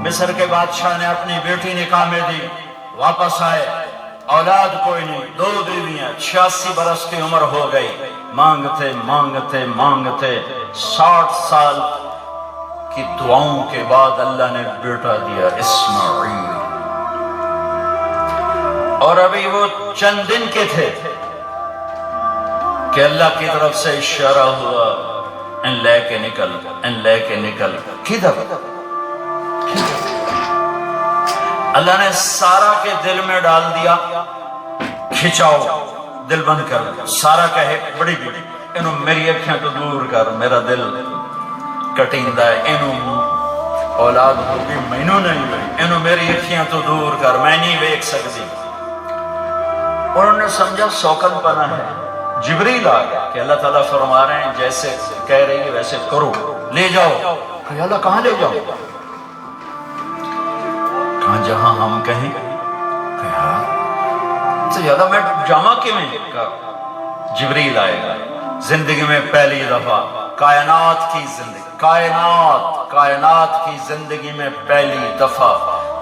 مصر کے بادشاہ نے اپنی بیٹی نکاح میں دی، واپس آئے، اولاد کوئی نہیں، 2 بیویاں، 86 برس کی عمر ہو گئی، مانگتے مانگتے مانگتے 60 سال کی دعاؤں کے بعد اللہ نے بیٹا دیا، اسماعیل۔ اور ابھی وہ چند دن کے تھے کہ اللہ کی طرف سے اشارہ ہوا، ان لے کے نکل، ان لے کے نکل۔ کدھر؟ اللہ نے سارا کے دل میں ڈال دیا، کھچاؤ، دل بند کر۔ سارا کہے بڑی بیٹی انہوں میری اکھیاں تو دور کر، میرا دل کٹیندہ ہے، انہوں اولاد ہوگی مینوں نہیں ہوئی، انہوں میری اکھیاں تو دور کر، میں نہیں دیکھ سکتی۔ انہوں نے سمجھا سوکن پنا ہے۔ جبریل آ گیا کہ اللہ تعالیٰ فرما رہے ہیں جیسے کہہ رہی ہے ویسے کرو، لے جاؤ۔ کہ اللہ کہاں لے جاؤ؟ کہاں جہاں ہم کہیں۔ کہا تو یادہ میں جامع کے میں کہا جبریل آئے گا، زندگی میں پہلی دفعہ کائنات کی زندگی، کائنات کی زندگی میں پہلی دفعہ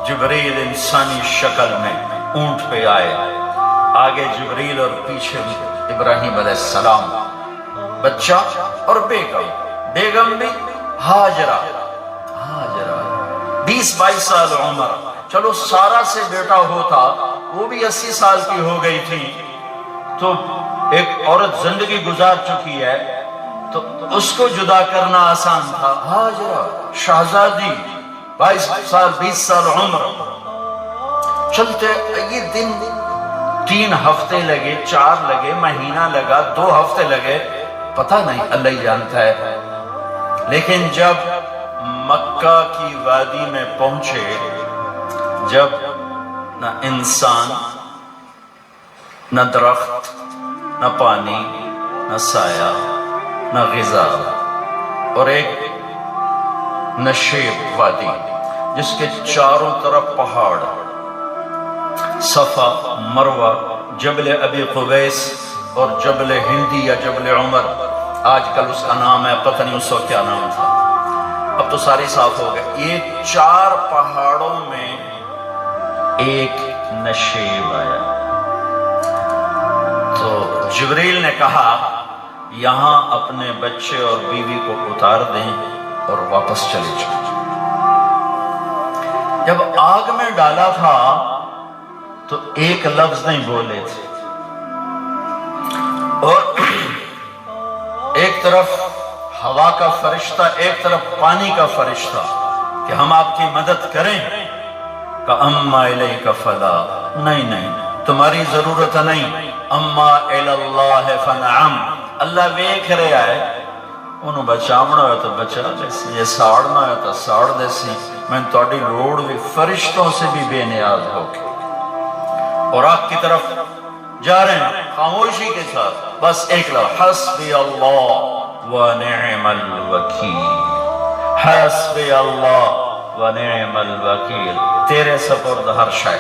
جبریل انسانی شکل میں اونٹ پہ آئے، آگے جبریل اور پیچھے ابراہیم علیہ السلام، بچہ اور بیگم بھی ہاجرہ 20-22 سال عمر۔ چلو سارا سے بیٹا ہوتا، وہ بھی 80 سال کی ہو گئی تھی، تو ایک عورت زندگی گزار چکی ہے تو اس کو جدا کرنا آسان تھا۔ ہاجرہ شہزادی 20 سال عمر، چلتے یہ دن 3 ہفتے لگے، 4 لگے، مہینہ لگا، 2 ہفتے لگے، پتہ نہیں، اللہ ہی جانتا ہے۔ لیکن جب مکہ کی وادی میں پہنچے، جب نہ انسان، نہ درخت، نہ پانی، نہ سایہ، نہ غذا، اور ایک نشیب وادی جس کے چاروں طرف پہاڑ، صفا، مروہ، جبل ابی قبیس اور جبل ہندی یا جبل عمر، آج کل اس کا نام ہے، پتہ نہیں اس وقت کیا نام تھا، اب تو سارے صاف ہو گئے۔ یہ 4 پہاڑوں میں ایک نشیب آیا، تو جبریل نے کہا یہاں اپنے بچے اور بیوی کو اتار دیں اور واپس چلے جائیں۔ جب آگ میں ڈالا تھا تو ایک لفظ نہیں بولے تھے، اور ایک طرف ہوا کا فرشتہ، ایک طرف پانی کا فرشتہ کہ ہم آپ کی مدد کریں، کہ اما الیک فلا، نہیں تمہاری ضرورت نہیں، اما اللہ فنعم، اللہ ویکھ رہا ہے، انہوں بچاونا ہے تو بچا دیسی، یہ ساڑنا ہے تو ساڑ دیسی، میں تہاڈی لوڑ بھی فرشتوں سے بھی بے نیاز ہو کے، اور آگ کی طرف جا رہے ہیں خاموشی کے ساتھ، بس ایک لفظ، حسبی اللہ ونعم الوکیل، حسبی اللہ ونعم الوکیل، تیرے سپرد ہر شے۔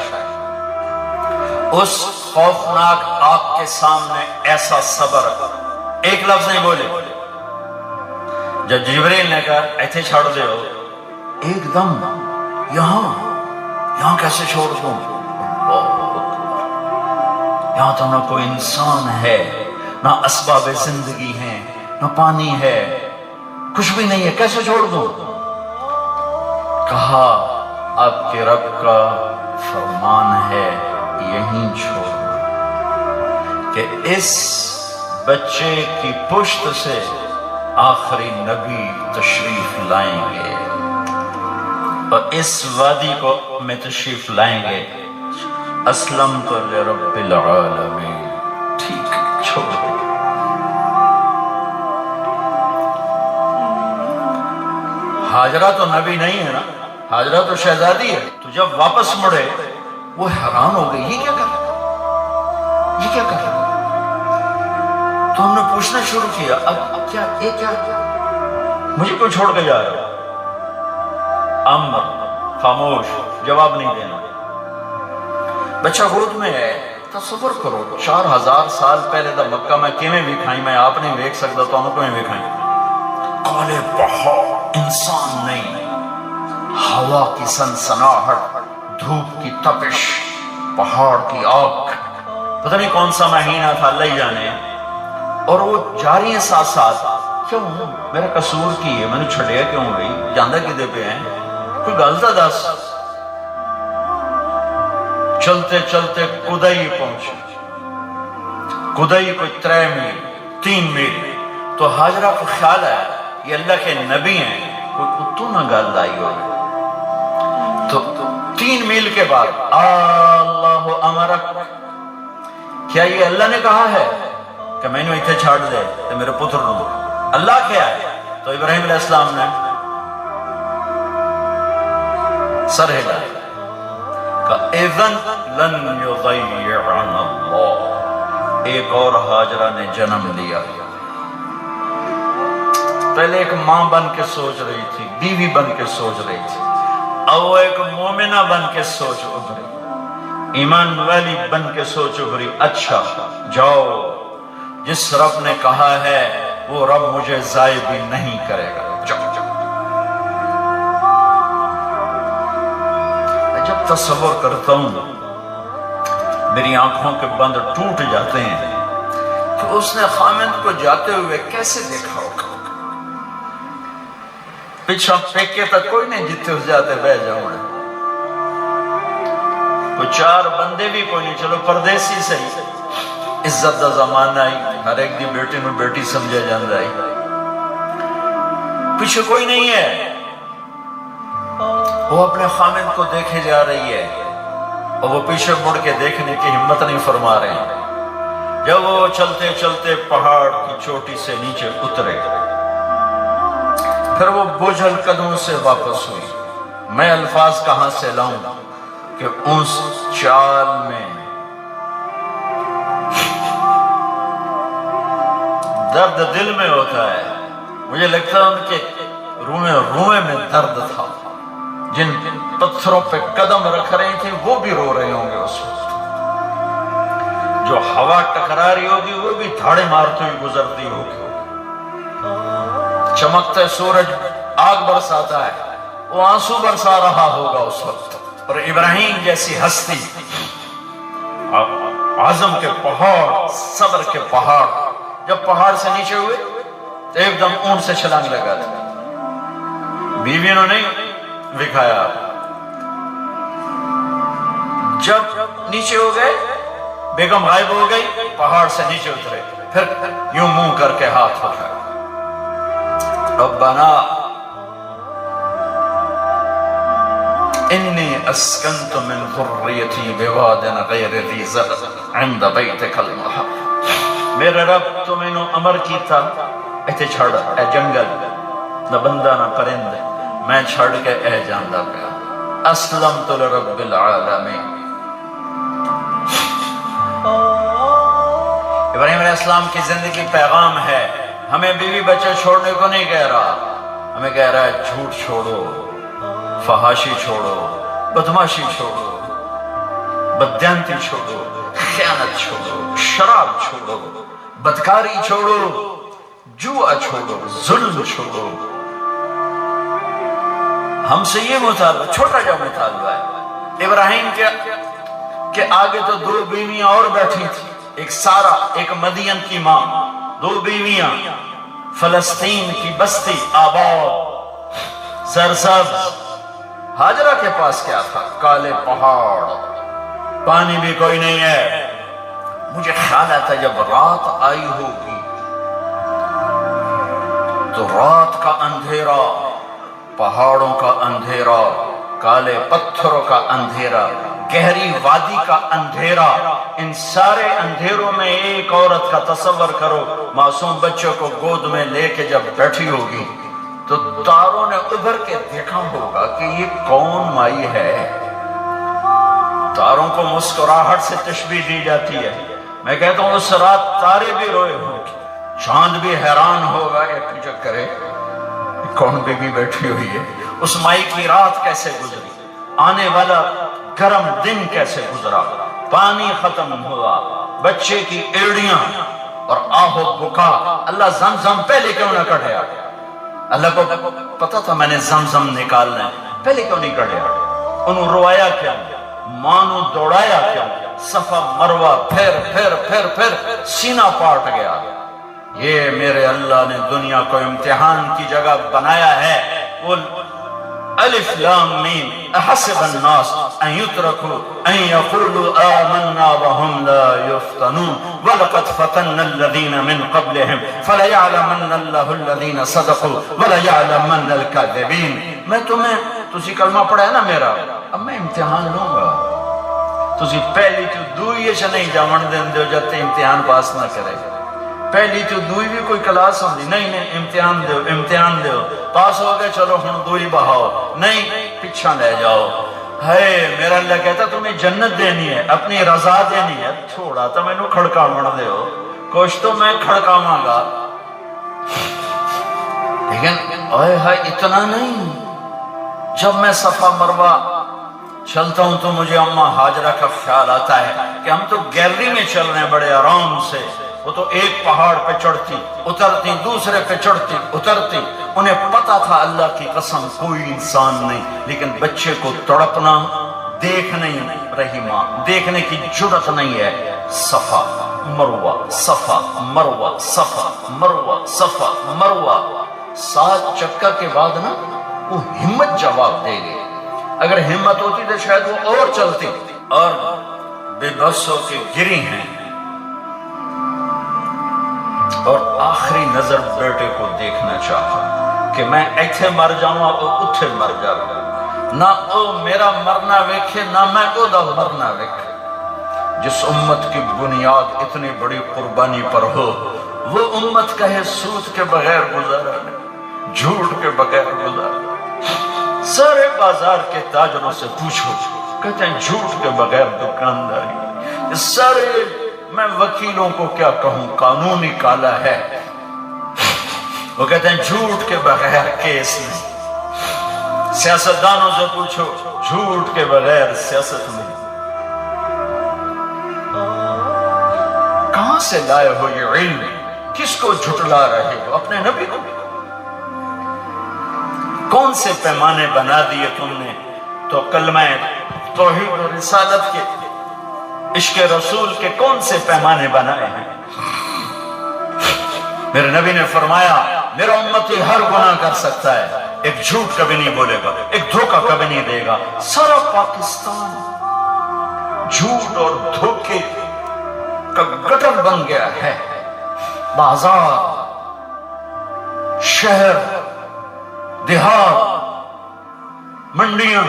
اس خوفناک آگ کے سامنے ایسا صبر، ایک لفظ نہیں بولے۔ جب جبریل نے کہا ایتھے چھوڑ دے ہو، ایک دم یہاں کیسے چھوڑ دوں؟ یہاں تو نہ کوئی انسان ہے، نہ اسباب زندگی ہیں، نہ پانی ہے، کچھ بھی نہیں ہے، کیسے چھوڑ دوں؟ کہا آپ کے رب کا فرمان ہے یہیں چھوڑ کہ اس بچے کی پشت سے آخری نبی تشریف لائیں گے اور اس وادی کو میں تشریف لائیں گے۔ اسلمت لرب العالمین، ٹھیک چھوڑ دے۔ ہاجرہ تو نبی نہیں ہے نا، ہاجرہ تو شہزادی ہے، تو جب واپس مڑے وہ حیران ہو گئی، یہ کیا کر رہا، یہ کیا کر رہا؟ تو ہم نے پوچھنا شروع کیا، اب کیا یہ کیا مجھے کوئی چھوڑ کے جا رہا؟ امر، خاموش، جواب نہیں دینا۔ بچہ گود میں ہے، تصور کرو 4000 سال پہلے دا مکہ میں کیویں وکھائی، میں آپ نہیں ویکھ سکتا تو ہم کیویں وکھائی؟ کالے پہاڑ، انسان نہیں، ہوا کی سنسناہٹ، دھوپ کی تپش، پہاڑ کی آگ، پتہ نہیں کون سا مہینہ تھا اللہ ہی جانے، اور وہ جاری ہیں ساتھ ساتھ. کیوں میرا قصور کی ہے، میں نے چھڑیا کیوں ہوئی، جاندہ کدے پہ ہیں، کوئی غلطہ دس. چلتے چلتے کدئی پہنچے. کدئی کوئی 3 میل 3 میل. تو ہاجرہ کو خیال ہے یہ اللہ کے نبی ہیں، کوئی اتو نہ گل آئی ہوگی. تو 3 میل کے بعد اللہ امرک، کیا یہ اللہ نے کہا ہے کہ میں نے اتنے چھاڑ دے تو میرے پتر نو؟ اللہ کیا ہے؟ تو ابراہیم علیہ السلام نے سر ہلا کہ اذن لن یضیعنا اللہ. ایک اور ہاجرہ نے جنم لیا. پہلے ایک ماں بن کے سوچ رہی تھی، بیوی بن کے سوچ رہی تھی، اب وہ ایک مومنہ بن کے سوچ ابھری، ایمان والی بن کے سوچ ابھری. اچھا جاؤ، جس رب نے کہا ہے وہ رب مجھے ضائع بھی نہیں کرے گا. میں جب تصور کرتا ہوں میری آنکھوں کے بند ٹوٹ جاتے ہیں کہ اس نے خامند کو جاتے ہوئے کیسے دیکھا ہوگا. پیچھا پھینکے تک کوئی نہیں جتے اس جاتے بہ جاؤں، کوئی 4 بندے بھی کوئی نہیں، چلو پردیسی صحیح، عزت دا زمانہ آئی، ہر ایک دی بیٹی میں بیٹی سمجھے جاندہ آئی، پیچھے کوئی نہیں ہے. وہ اپنے خامد کو دیکھے جا رہی ہے اور وہ پیچھے مڑ کے دیکھنے کی ہمت نہیں فرما رہے ہیں. جب وہ چلتے چلتے پہاڑ کی چوٹی سے نیچے اترے، پھر وہ بوجھل قدموں سے واپس ہوئی. میں الفاظ کہاں سے لاؤں کہ اس چال میں درد دل میں ہوتا ہے. مجھے لگتا ہے ان کے روئے میں درد تھا. جن پتھروں پہ قدم رکھ رہی تھی وہ بھی رو رہے ہوں گے اس وقت. جو ہوا ٹکرا رہی ہوگی وہ بھی دھاڑے مارتے ہوئی گزرتی ہوگی. چمکتا سورج آگ برساتا ہے، وہ آنسو برسا رہا ہوگا اس وقت. اور ابراہیم جیسی ہستی، عزم کے پہاڑ، صبر کے پہاڑ، جب پہاڑ سے نیچے ہوئے تو ایک دم اونٹ سے چھلانگ لگا تھا. بیوی نے نہیں دکھایا. جب نیچے ہو گئے، بیگم غائب ہو گئی، پہاڑ سے نیچے اترے، پھر یوں منہ کر کے ہاتھ اٹھایا، ربنا انی اسکنت من ذریتی بواد غیر ذی زرع عند بیتک المحرم. میرے رب تو میں نے امر کی تھا ایتھے چھڑ اے جنگل، نہ بندہ نہ پرند، میں چھڑ کے اے جاندہ پیا. اسلمت لرب العالمین. ابراہیم علیہ السلام کی زندگی پیغام ہے. ہمیں بیوی بچے چھوڑنے کو نہیں کہہ رہا، ہمیں کہہ رہا ہے جھوٹ چھوڑو، فحاشی چھوڑو، بدماشی چھوڑو، بددیانتی چھوڑو، خیانت چھوڑو، شراب چھوڑو، بدکاری چھوڑو، جوا چھوڑو، ظلم چھوڑو. ہم سے یہ مطالبہ، چھوٹا جا مطالبہ ہے. ابراہیم کے آگے تو 2 بیویاں اور بیٹھی تھی، ایک سارا، ایک مدین کی ماں، 2 بیویاں. فلسطین کی بستی آباد، سرسبز. ہاجرہ کے پاس کیا تھا؟ کالے پہاڑ، پانی بھی کوئی نہیں ہے. مجھے خیال آتا جب رات آئی ہوگی تو رات کا اندھیرا، پہاڑوں کا اندھیرا، کالے پتھروں کا اندھیرا، گہری وادی کا اندھیرا، ان سارے اندھیروں میں ایک عورت کا تصور کرو، معصوم بچوں کو گود میں لے کے جب بیٹھی ہوگی تو تاروں نے ابھر کے دیکھا ہوگا کہ یہ کون مائی ہے. تاروں کو مسکراہٹ سے تشبیہ دی جاتی ہے. میں کہتا ہوں اس رات تارے بھی روئے ہوں گے، چاند بھی حیران ہوگا یہ پوچھا کرے کون بیوی بیٹھی ہوئی ہے. اس مائی کی رات کیسے گزری، آنے والا گرم دن کیسے گزرا، پانی ختم ہوا، بچے کی ایڑیاں اور آہو بکا. اللہ زمزم پہلے کیوں نہ کٹھیا؟ اللہ کو پتا تھا میں نے زمزم نکالنا ہے. پہلے کیوں نہیں کڑھیا؟ انہوں روایا کیا؟ مانو دوڑایا کیا؟ صفا مروا پھر سینہ پاٹ گیا۔ یہ میرے اللہ نے دنیا کو امتحان کی جگہ بنایا ہے۔ وہ الف لام میم احسب الناس ان يتركوا ان يقولوا آمنا وهم لا يفتنون ولقد فتنا الذين من قبلهم فليعلمن الله الذين صدقوا وليعلمن الكاذبين۔ میں تسی کلمہ پڑھا ہے نا میرا، اب میں امتحان لوں گا۔ تسی پہلی تو دوئی چ نہیں جاون دین دیو جتے امتحان پاس نہ کرے۔ پہلی تو دوئی بھی کوئی کلاس ہوندی نہیں، امتحان دیو پاس ہو گئے چلو ہن دوئی بہاؤ، نہیں پیچھا لے جاؤ۔ ہے میرا اللہ کہتا تمہیں جنت دینی ہے، اپنی رضا دینی ہے، تھوڑا تو میں نو کھڑکا مڑ دیو، کچھ تو میں کھڑکاواں گا، لیکن اوئے ہائے اتنا نہیں۔ جب میں صفا مروہ چلتا ہوں تو مجھے اماں ہاجرہ کا خیال آتا ہے کہ ہم تو گیلری میں چل رہے ہیں بڑے آرام سے، وہ تو ایک پہاڑ پہ چڑھتی اترتی، دوسرے پہ چڑھتی اترتی، انہیں پتا تھا اللہ کی قسم کوئی انسان نہیں، لیکن بچے کو تڑپنا دیکھ نہیں رہی ماں، دیکھنے کی جرت نہیں ہے۔ صفا مروہ صفا مروہ صفا مروہ صفا مروہ، 7 چکر کے بعد نا وہ ہمت جواب دے گی۔ اگر ہمت ہوتی تو شاید وہ اور چلتی، اور بے بس ہو کے گری ہیں، اور آخری نظر بیٹے کو دیکھنا چاہا کہ میں ایتھے مر جاؤں اور اتھے مر جاؤں، نہ او میرا مرنا ویکھے نہ میں او دا مرنا ویکھے۔ جس امت کی بنیاد اتنی بڑی قربانی پر ہو، وہ امت کہے سود کے بغیر گزارا نہیں، جھوٹ کے بغیر گزارا۔ سارے بازار کے تاجروں سے پوچھو، کہتے ہیں جھوٹ کے بغیر دکانداری۔ سارے میں وکیلوں کو کیا کہوں، قانون ہی کالا ہے، وہ کہتے ہیں جھوٹ کے بغیر کیس نہیں۔ سیاستدانوں سے پوچھو، جھوٹ کے بغیر سیاست نہیں۔ کہاں سے لائے ہو یہ علم؟ کس کو جھٹلا رہے ہو؟ اپنے نبی کو؟ کون سے پیمانے بنا دیے تم نے؟ تو کلمہ توحید و رسالت کے، عشق رسول کے کون سے پیمانے بنائے ہیں؟ میرے نبی نے فرمایا میرا امتی ہر گناہ کر سکتا ہے، ایک جھوٹ کبھی نہیں بولے گا، ایک دھوکہ کبھی نہیں دے گا۔ سارا پاکستان جھوٹ اور دھوکے کا گٹر بن گیا ہے۔ بازار، شہر، دیہات، منڈیاں،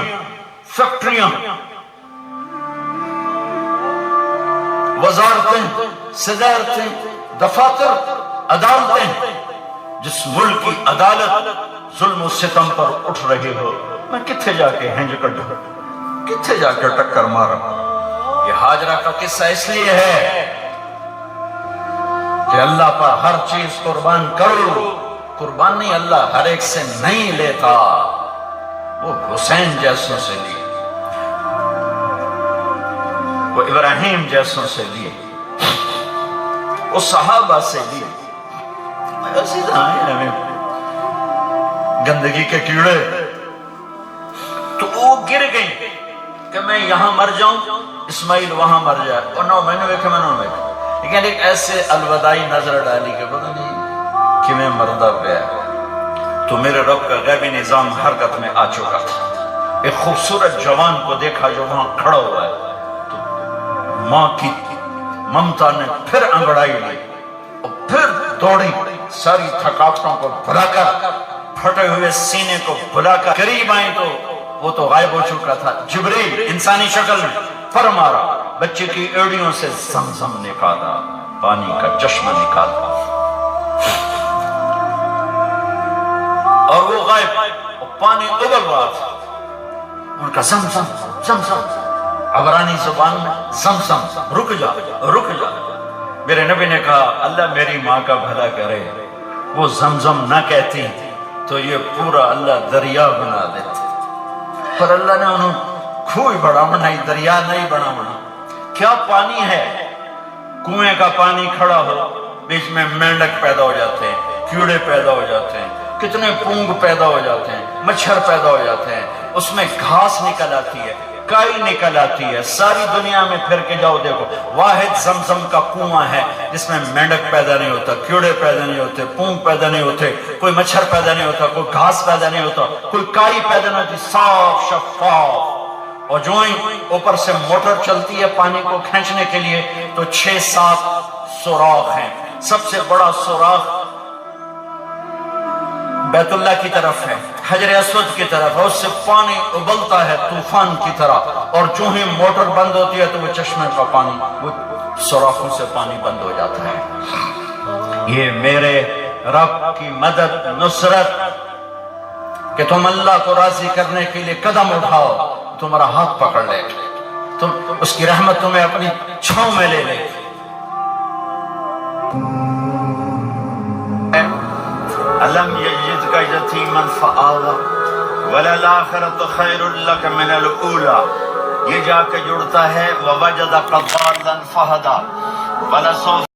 فیکٹریاں، وزارتیں، صدارتیں، دفاتر، عدالتیں، جس ملک کی عدالت ظلم و ستم پر اٹھ رہی ہو، میں کتھے جا کے ہنج کڈوں، کتھے جا کے ٹکر مارا۔ یہ ہاجرہ کا قصہ اس لیے ہے کہ اللہ پر ہر چیز قربان کرو، قربان نہیں، اللہ ہر ایک سے نہیں لیتا، وہ حسین جیسوں سے لیے، وہ ابراہیم جیسوں سے لیے، وہ صحابہ سے لیے۔ گندگی کے کیڑے تو وہ گر گئی کہ میں یہاں مر جاؤں، اسماعیل وہاں مر جائے، اور نو میں نے ویکھے میں نے ویکھے، لیکن ایک ایسے الوداعی نظر ڈالی کہ پتہ نہیں کہ میں مردہ پہ ہے۔ تو میرے رب کا غیبی نظام حرکت میں آ چکا تھا۔ ایک خوبصورت جوان کو دیکھا جو وہاں کھڑا ہوا ہے، تو ماں کی ممتا نے پھر انگڑائی لی اور پھر دوڑی، ساری تھکاوٹوں کو بھلا کر، پھٹے ہوئے سینے کو بھلا کر قریب آئیں تو وہ تو غائب ہو چکا تھا۔ جبریل انسانی شکل میں پر مارا، بچے کی ایڑیوں سے زمزم نکالا، پانی کا چشمہ نکالا، اور وہ غائب، اور پانی ابل رہا تھا۔ ان کا زمزم زمزم، عبرانی زبان میں زمزم، رک جا رک جا۔ میرے نبی نے کہا اللہ میری ماں کا بھلا کرے، وہ زمزم نہ کہتی تو یہ پورا اللہ دریا بنا دیتے، پر اللہ نے انہوں کھوئی بڑا بنائی، دریا نہیں بنا بنا۔ کیا پانی ہے، کنویں کا پانی کھڑا ہو، بیچ میں مینڈک پیدا ہو جاتے ہیں، کیڑے پیدا ہو جاتے ہیں، کتنے پونگ پیدا ہو جاتے ہیں، مچھر پیدا ہو جاتے ہیں، اس میں گھاس نکل آتی ہے، کائی نکل آتی ہے، ساری دنیا میں پھر کے جاؤ دیکھو، واحد زمزم کا کنواں ہے جس میں مینڈک پیدا نہیں ہوتا، کیڑے پیدا نہیں ہوتے، پونگ پیدا نہیں ہوتے، کوئی مچھر پیدا نہیں ہوتا، کوئی گھاس پیدا نہیں ہوتا، کوئی کائی پیدا نہیں ہوتی، صاف شفاف۔ اور جو ہی اوپر سے موٹر چلتی ہے پانی کو کھینچنے کے لیے تو 6-7 سوراخ ہیں۔ سب سے بڑا سوراخ بیت اللہ کی طرف ہے، حجر اسود کی طرف ہے، اس سے پانی ابلتا ہے طوفان کی طرح، اور جو ہی موٹر بند ہوتی ہے تو وہ چشمے کا پانی، وہ سوراخوں سے پانی بند ہو جاتا ہے۔ یہ میرے رب کی مدد، نصرت، کہ تم اللہ کو راضی کرنے کے لیے قدم اٹھاؤ، تمہارا ہاتھ پکڑ لے، تم اس کی رحمت تمہیں اپنی چھاؤں میں لے لے۔ أَلَمْ يَجِدْكَ يَتِيمًا فَآوَىٰ وَلَلْآخِرَةُ خَيْرٌ لَكَ مِنَ الْأُولَىٰ۔ یہ جا کے جڑتا ہے وَوَجَدَكَ ضَالًّا فَهَدَىٰ وَلَسَوْفَ